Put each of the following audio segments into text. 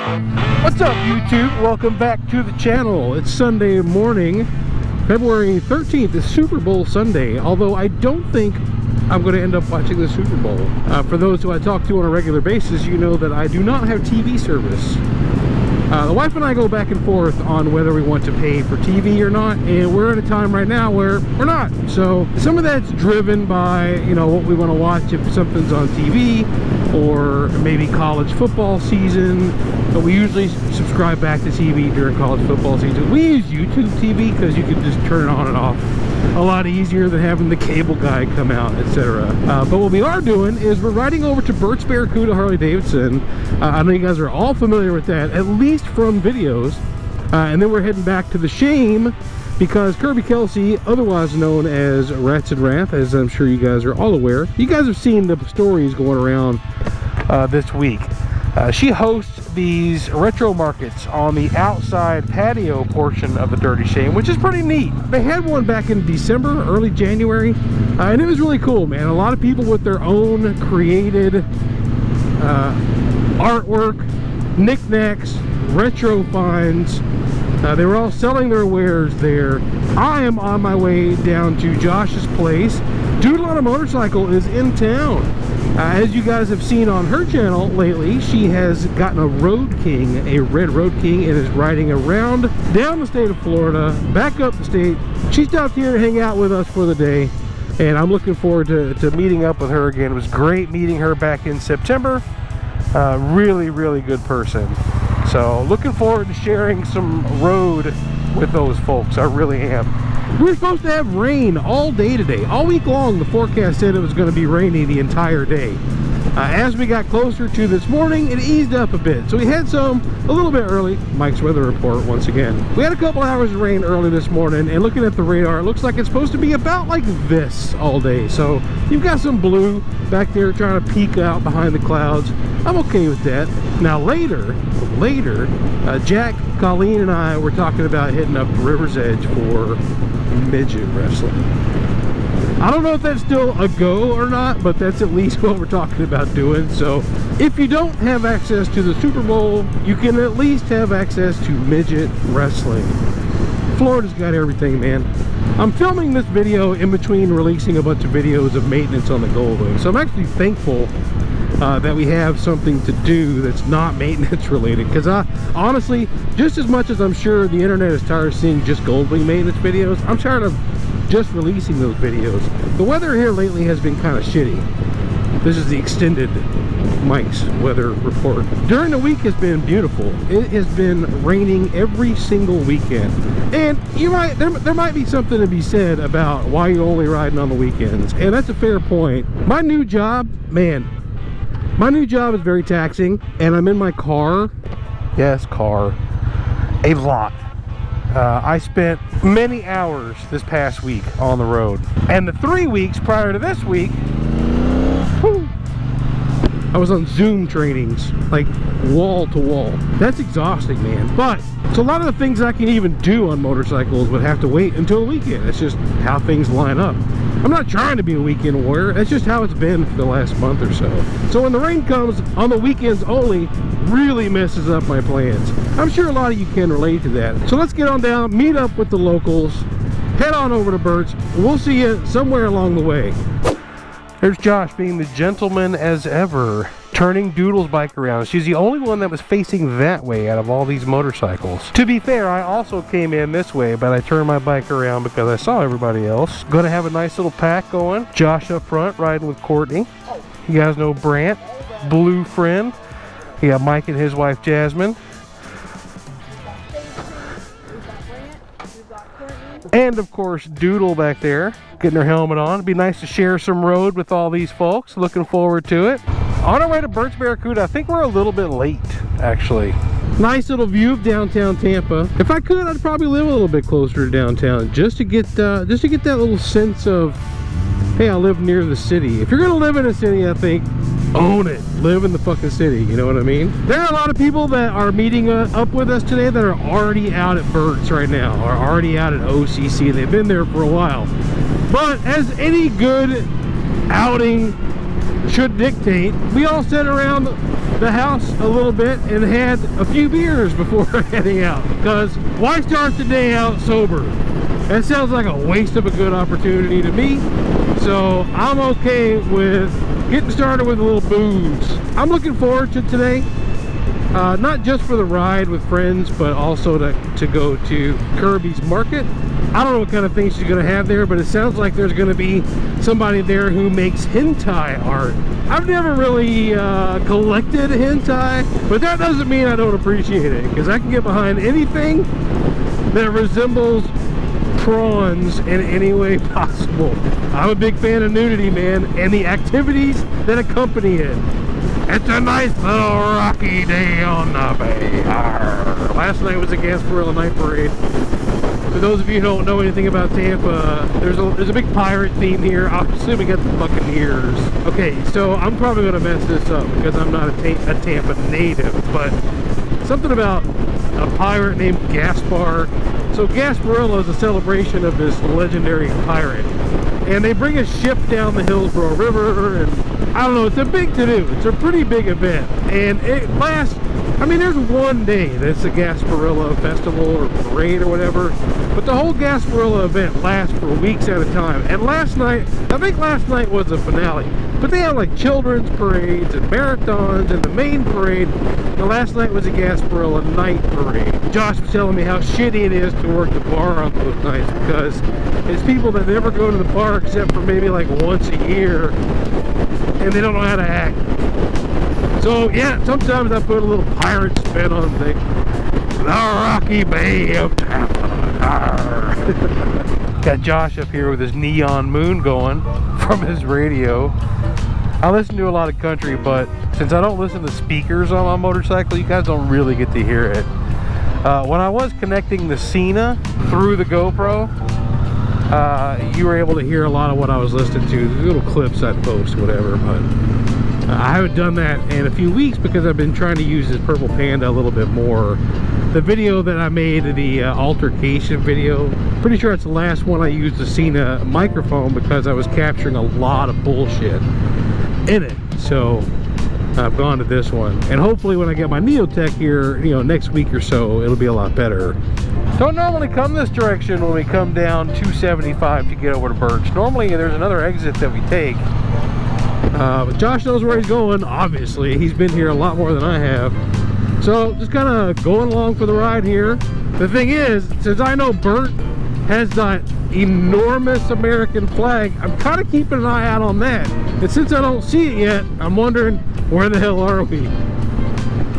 What's up, YouTube? Welcome back to the channel. It's Sunday morning, February 13th. It's Super Bowl Sunday, although I don't think I'm going to end up watching the Super Bowl. For those who I talk to on a regular basis, you know that I do not have TV service. The wife and I go back and forth on whether we want to pay for TV or not, and we're at a time right now where we're not. So some of that's driven by, you know, what we want to watch if something's on TV, or maybe college football season. But we usually subscribe back to TV during college football season. We use YouTube TV because you can just turn it on and off a lot easier than having the cable guy come out, etc. But what we are doing is we're riding over to Burt's Barracuda Harley-Davidson. I know you guys are all familiar with that, at least from videos. And then we're heading back to the Shame because Kirby Kelsey, otherwise known as Rats and Wrath, as I'm sure you guys are all aware, you guys have seen the stories going around this week. She hosts these retro markets on the outside patio portion of the Dirty Shame, which is pretty neat. They had one back in December, early January, and it was really cool, man. A lot of people with their own created artwork, knickknacks, retro finds. They were all selling their wares there. I am on my way down to Josh's place. Doodle on a Motorcycle is in town. As you guys have seen on her channel lately, she has gotten a Road King, a red Road King, and is riding around down the state of Florida, back up the state. She stopped here to hang out with us for the day, and I'm looking forward to meeting up with her again. It was great meeting her back in September. Really, really good person. So looking forward to sharing some road with those folks. I really am. We were supposed to have rain all day today. All week long, the forecast said it was going to be rainy the entire day. As we got closer to this morning, it eased up a bit. So we had some a little bit early. Mike's weather report once again. We had a couple hours of rain early this morning, and looking at the radar, it looks like it's supposed to be about like this all day. So you've got some blue back there trying to peek out behind the clouds. I'm okay with that. Now later, Jack, Colleen, and I were talking about hitting up River's Edge for midget wrestling. I don't know if that's still a go or not, but that's at least what we're talking about doing. So if you don't have access to the Super Bowl, you can at least have access to midget wrestling. Florida's got everything, man. I'm filming this video in between releasing a bunch of videos of maintenance on the Goldwing, so I'm actually thankful that we have something to do that's not maintenance related, because honestly, just as much as I'm sure the internet is tired of seeing just Goldwing maintenance videos, I'm tired of just releasing those videos. The weather here lately has been kind of shitty. This is the extended Mike's weather report. During the week has been beautiful. It has been raining every single weekend, and there might be something to be said about why you're only riding on the weekends, and that's a fair point. My new job, man, my new job is very taxing, and I'm in my car. Yes, car. A lot. I spent many hours this past week on the road. And the 3 weeks prior to this week, whew, I was on Zoom trainings, like wall to wall. That's exhausting, man. But so a lot of the things I can even do on motorcycles would have to wait until the weekend. It's just how things line up. I'm not trying to be a weekend warrior. That's just how it's been for the last month or so. So when the rain comes on the weekends only, really messes up my plans. I'm sure a lot of you can relate to that. So let's get on down, meet up with the locals, head on over to Burt's. We'll see you somewhere along the way. There's Josh being the gentleman as ever, turning Doodle's bike around. She's the only one that was facing that way out of all these motorcycles. To be fair, I also came in this way, but I turned my bike around because I saw everybody else. Gonna have a nice little pack going. Josh up front, riding with Courtney. You guys know Brant, blue friend. You got Mike and his wife Jasmine. And of course Doodle back there, getting her helmet on. It'd be nice to share some road with all these folks. Looking forward to it. On our way to Burt's Barracuda. I think we're a little bit late, actually. Nice little view of downtown Tampa. If I could, I'd probably live a little bit closer to downtown, just to get that little sense of, hey, I live near the city. If you're gonna live in a city, I think, own it. Live in the fucking city, you know what I mean? There are a lot of people that are meeting up with us today that are already out at Burt's right now, or already out at OCC. They've been there for a while. But as any good outing should dictate, we all sat around the house a little bit and had a few beers before heading out, because why start the day out sober? That sounds like a waste of a good opportunity to me. So I'm okay with getting started with a little booze. I'm looking forward to today, not just for the ride with friends, but also to go to Kirby's Market. I don't know what kind of things she's going to have there, but it sounds like there's going to be somebody there who makes hentai art. I've never really collected hentai, but that doesn't mean I don't appreciate it, because I can get behind anything that resembles prawns in any way possible. I'm a big fan of nudity, man, and the activities that accompany it. It's a nice little rocky day on the bay. Arr. Last night was a Gasparilla night parade. For those of you who don't know anything about Tampa, there's a big pirate theme here. I'm assuming it's the Buccaneers. Okay, so I'm probably going to mess this up because I'm not a Tampa native, but something about a pirate named Gaspar. So Gasparilla is a celebration of this legendary pirate. And they bring a ship down the Hillsborough River, and I don't know, it's a big to-do. It's a pretty big event. And it lasts, I mean, there's one day that's a Gasparilla festival or parade or whatever, but the whole Gasparilla event lasts for weeks at a time. And last night, I think last night was the finale, but they have like children's parades and marathons and the main parade. The last night was a Gasparilla night parade. Josh was telling me how shitty it is to work the bar on those nights, because it's people that never go to the bar except for maybe like once a year, and they don't know how to act. So yeah, sometimes I put a little pirate spin on things. The Rocky Bay of Tampa. Got Josh up here with his neon moon going from his radio. I listen to a lot of country, but since I don't listen to speakers on my motorcycle, you guys don't really get to hear it. When I was connecting the Cena through the GoPro, you were able to hear a lot of what I was listening to, the little clips I'd post, whatever, but I haven't done that in a few weeks because I've been trying to use this Purple Panda a little bit more. The video that I made, the altercation video, pretty sure it's the last one I used the Cena microphone because I was capturing a lot of bullshit in it. So I've gone to this one, and hopefully when I get my Neotech here, you know, next week or so, it'll be a lot better. Don't normally come this direction when we come down 275 to get over to Birch. Normally there's another exit that we take, but Josh knows where he's going. Obviously he's been here a lot more than I have, so just kind of going along for the ride here. The thing is, since I know Bert has that enormous American flag, I'm kind of keeping an eye out on that, and since I don't see it yet, I'm wondering, where the hell are we?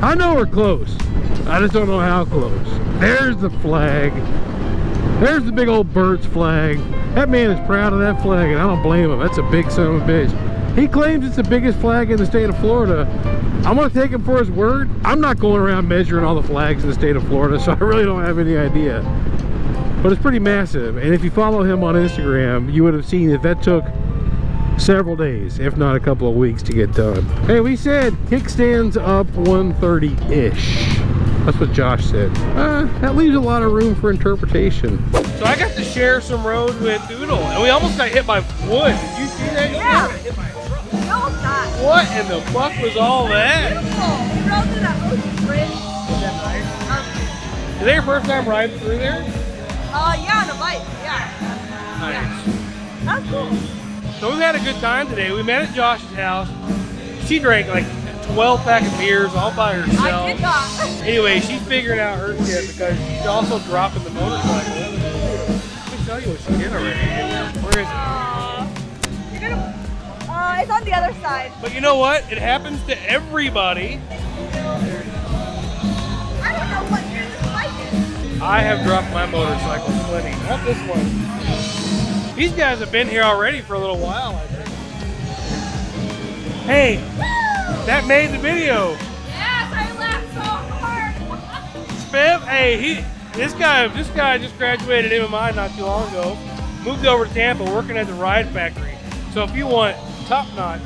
I know we're close, I just don't know how close. There's the flag. There's the big old Bert's flag. That man is proud of that flag, and I don't blame him. That's a big son of a bitch. He claims it's the biggest flag in the state of Florida. I'm gonna take him for his word. I'm not going around measuring all the flags in the state of Florida, so I really don't have any idea. But it's pretty massive, and if you follow him on Instagram, you would have seen that took several days, if not a couple of weeks, to get done. Hey, we said kickstands up 130-ish. That's what Josh said. That leaves a lot of room for interpretation. So I got to share some road with Doodle, and we almost got hit by wood. Did you see that? Yeah. Hit by a truck. No, not. What in the fuck was all that? Beautiful. We rode through that ocean bridge. Was that nice? Is that your first time riding through there? Yeah, on a bike. Yeah. Nice. Yeah. That's cool. So we've had a good time today. We met at Josh's house. She drank like 12 pack of beers all by herself. I did not. Anyway, she's figuring out her shit because she's also dropping the motorcycle. Let me tell you what she did already. Where is it? You're gonna, it's on the other side. But you know what? It happens to everybody. I don't know what year this bike is. I have dropped my motorcycle plenty. Not this one. These guys have been here already for a little while, I think. Hey, that made the video. Yes, I laughed so hard. Spiv, hey, this guy just graduated MMI not too long ago. Moved over to Tampa, working at the Ride Factory. So if you want top-notch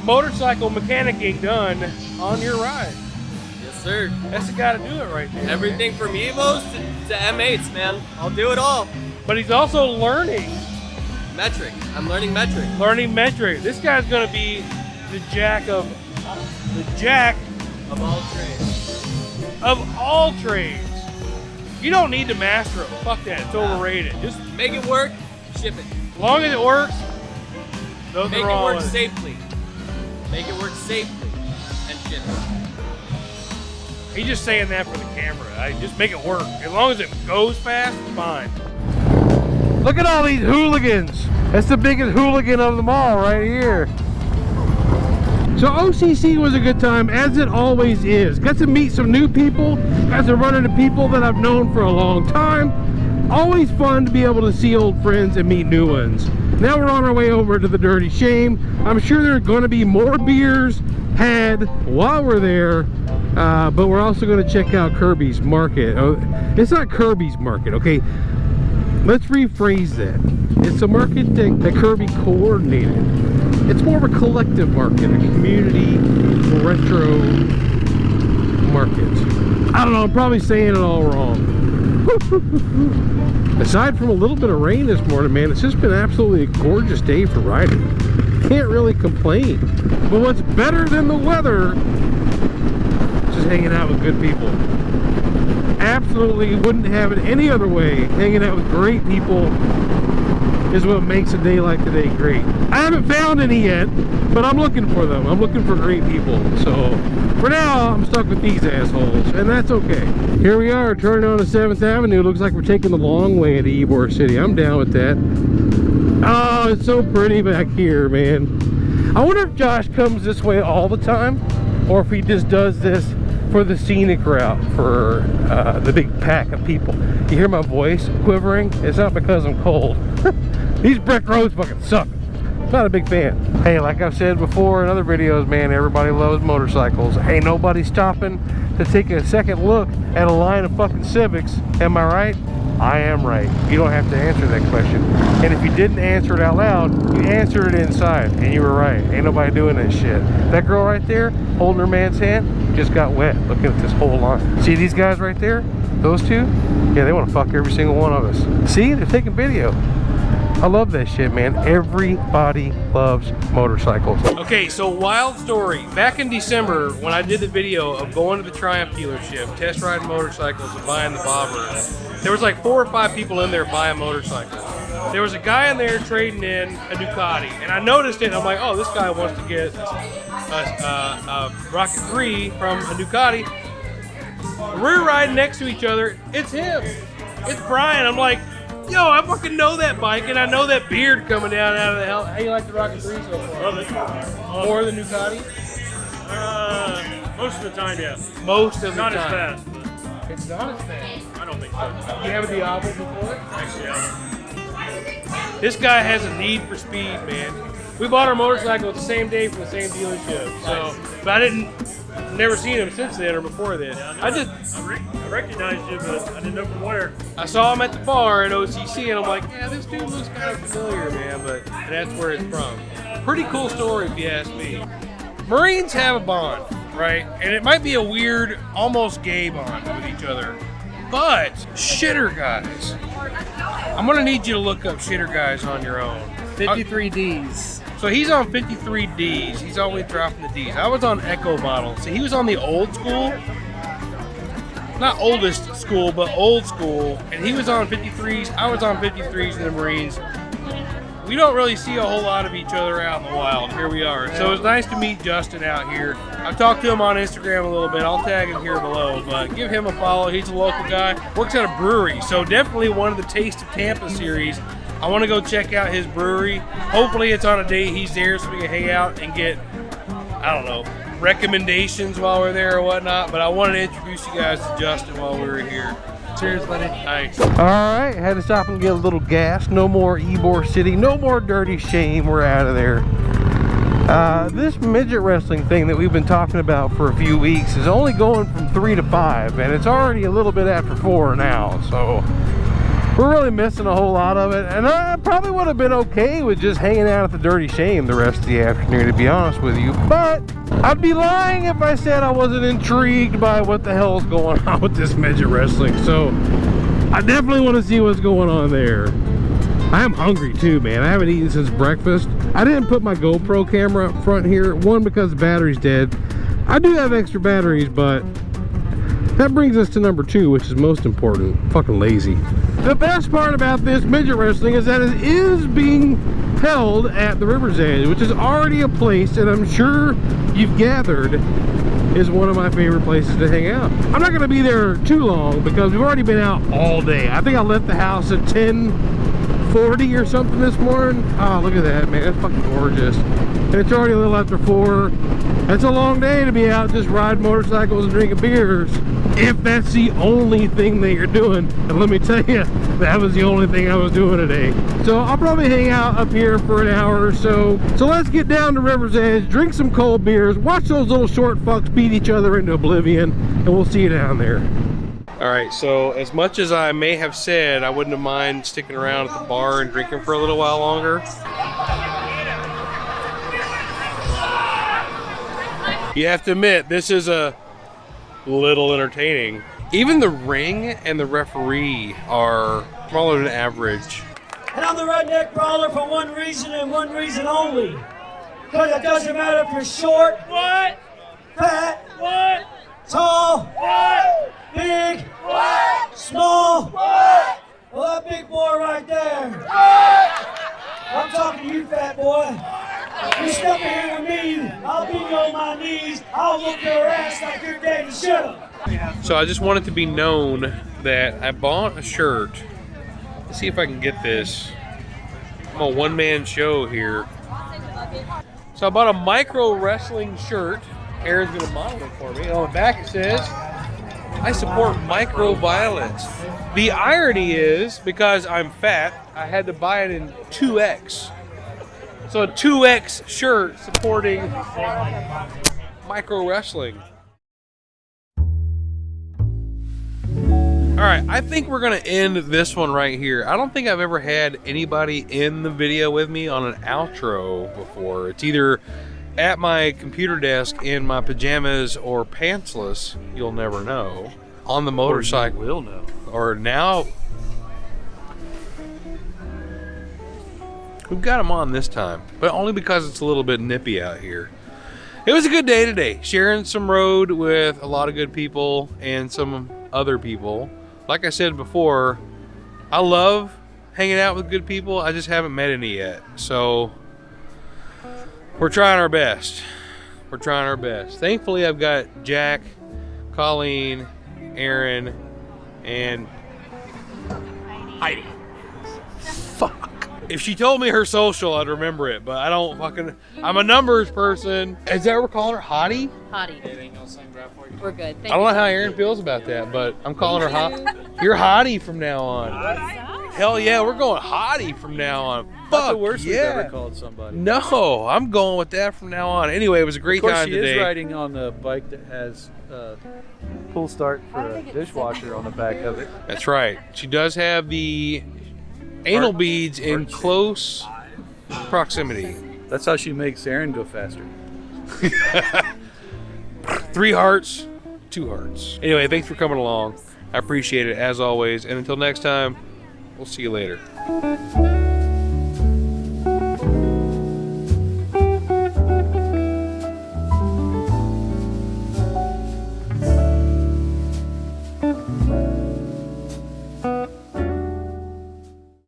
motorcycle mechanicking done on your ride, Yes, sir. that's the guy to do it right there. Everything from Evos to M8s, man. I'll do it all. But he's also learning. Metric. I'm learning metric. Learning metric. This guy's gonna be the jack of The jack Of all trades. of all trades. You don't need to master it. Fuck that. It's overrated. Just Make it work, ship it. as long as it works, nothing Make it wrong work with it. safely. Make it work safely and ship it. He's just saying that for the camera. I just make it work. As long as it goes fast, it's fine. Look at all these hooligans. That's the biggest hooligan of them all right here. So OCC was a good time, as it always is. Got to meet some new people. Got to run into people that I've known for a long time. Always fun to be able to see old friends and meet new ones. Now we're on our way over to the Dirty Shame. I'm sure there are going to be more beers had while we're there. But we're also going to check out Kirby's Market. Oh, it's not Kirby's Market, okay? Let's rephrase that. It's a market that Kirby coordinated. It's more of a collective market, a community retro market. I don't know, I'm probably saying it all wrong. Aside from a little bit of rain this morning, man, it's just been absolutely a gorgeous day for riding. Can't really complain. But what's better than the weather, just hanging out with good people. Absolutely wouldn't have it any other way. Hanging out with great people is what makes a day like today great. I haven't found any yet, but I'm looking for them. I'm looking for great people. So for now, I'm stuck with these assholes, and that's okay. Here we are, turning on to 7th Avenue. Looks like we're taking the long way into Ybor City. I'm down with that. Oh, it's so pretty back here, man. I wonder if Josh comes this way all the time, or if he just does this for the scenic route, for the big pack of people. You hear my voice quivering? It's not because I'm cold. These brick roads fucking suck. Not a big fan. Hey, like I've said before in other videos, man, everybody loves motorcycles. Ain't nobody stopping to take a second look at a line of fucking Civics. Am I right? I am right. You don't have to answer that question. And if you didn't answer it out loud, you answered it inside, and you were right. Ain't nobody doing that shit. That girl right there, holding her man's hand, just got wet looking at this whole line. See these guys right there? Those two? Yeah, they want to fuck every single one of us. See? They're taking video. I love that shit, man. Everybody loves motorcycles. Okay, so wild story. Back in December, when I did the video of going to the Triumph dealership, test riding motorcycles and buying the bobber, there was like 4 or 5 people in there buying motorcycles. There was a guy in there trading in a Ducati, and I noticed it, and I'm like, oh, this guy wants to get a Rocket 3 from a Ducati. We're riding next to each other. It's him. It's Brian. I'm like, yo, I fucking know that bike, and I know that beard coming down out of the hell. How you like the Rocket 3 so far? Love it. More than Ducati? Most of the time, yeah. Most of the Not time. as fast. But It's not as fast. I don't think so. You have a Diablo before? Actually, yeah. This guy has a need for speed, man. We bought our motorcycle the same day from the same dealership. So, but I never seen him since then or before then. I recognized you, but I didn't know from where. I saw him at the bar at OCC, and I'm like, yeah, this dude looks kind of familiar, man. And that's where it's from. Pretty cool story, if you ask me. Marines have a bond, right? And it might be a weird, almost gay bond with each other. But shitter guys, I'm gonna need you to look up shitter guys on your own. 53 Ds. So he's on 53 Ds. He's always dropping the Ds. I was on Echo model. So he was on the old school. Not oldest school, but old school. And he was on 53s. I was on 53s in the Marines. We don't really see a whole lot of each other out in the wild. Here we are. So it's nice to meet Justin out here. I've talked to him on Instagram a little bit. I'll tag him here below, but give him a follow. He's a local guy. Works at a brewery. So definitely one of the Taste of Tampa series. I want to go check out his brewery. Hopefully it's on a day he's there so we can hang out and get, I don't know, recommendations while we're there or whatnot. But I wanted to introduce you guys to Justin while we were here. Cheers, buddy. Thanks. All right, had to stop and get a little gas. No more Ybor City. No more Dirty Shame. We're out of there. This midget wrestling thing that we've been talking about for a few weeks is only going from 3 to 5, and it's already a little bit after 4 now. So we're really missing a whole lot of it, and I probably would have been okay with just hanging out at the Dirty Shame the rest of the afternoon, to be honest with you. But I'd be lying if I said I wasn't intrigued by what the hell's going on with this midget wrestling. So I definitely want to see what's going on there. I am hungry too, man. I haven't eaten since breakfast. I didn't put my GoPro camera up front here. One, because the battery's dead. I do have extra batteries, but that brings us to number 2, which is most important. Fucking lazy. The best part about this midget wrestling is that it is being held at the River's Edge, which is already a place that I'm sure you've gathered is one of my favorite places to hang out. I'm not going to be there too long because we've already been out all day. I think I left the house at 10:40 or something this morning. Oh, look at that, man. That's fucking gorgeous. And it's already a little after 4. That's a long day to be out just riding motorcycles and drinking beers, if that's the only thing that you're doing. And let me tell you, that was the only thing I was doing today. So I'll probably hang out up here for an hour or so. So let's get down to River's Edge, drink some cold beers, watch those little short fucks beat each other into oblivion, and we'll see you down there. All right, so as much as I may have said I wouldn't have mind sticking around at the bar and drinking for a little while longer, you have to admit, this is a little entertaining. Even the ring and the referee are smaller than average. And I'm the redneck brawler for one reason and one reason only. Because it doesn't matter if you're short, what? Fat, what? Tall, what? Big, what? Small, what? Well, that big boy right there. What? I'm talking to you, fat boy. You step in here with me, I'll beat you on my knees, I'll whoop your ass like your daddy should have. So I just want it to be known that I bought a shirt. Let's see if I can get this. I'm a one-man show here. So I bought a micro wrestling shirt. Aaron's gonna model it for me. On the back it says, I support micro violence. The irony is, because I'm fat, I had to buy it in 2X. So a 2X shirt supporting micro wrestling. All right, I think we're gonna end this one right here. I don't think I've ever had anybody in the video with me on an outro before. It's either at my computer desk in my pajamas or pantsless, you'll never know, on the motorcycle. Or you will know. Or now, we've got them on this time, but only because it's a little bit nippy out here. It was a good day today, sharing some road with a lot of good people and some other people. Like I said before, I love hanging out with good people. I just haven't met any yet. So we're trying our best. We're trying our best. Thankfully, I've got Jack, Colleen, Aaron, and Heidi. Fuck. If she told me her social, I'd remember it, but I don't fucking... I'm a numbers person. Is that what we're calling her? Hottie? Hottie. We're good. I don't know how Aaron feels about that, but I'm calling her hot. You're Hottie from now on. Hell yeah, we're going Hottie from now on. Fuck the worst we've yeah. ever called somebody. No, I'm going with that from now on. Anyway, it was a great time today. She is riding on the bike that has pull start for a dishwasher on the back of it. That's right. She does have the anal beads in close proximity. That's how she makes Aaron go faster. 3 hearts, 2 hearts. Anyway, thanks for coming along. I appreciate it as always. And until next time, we'll see you later.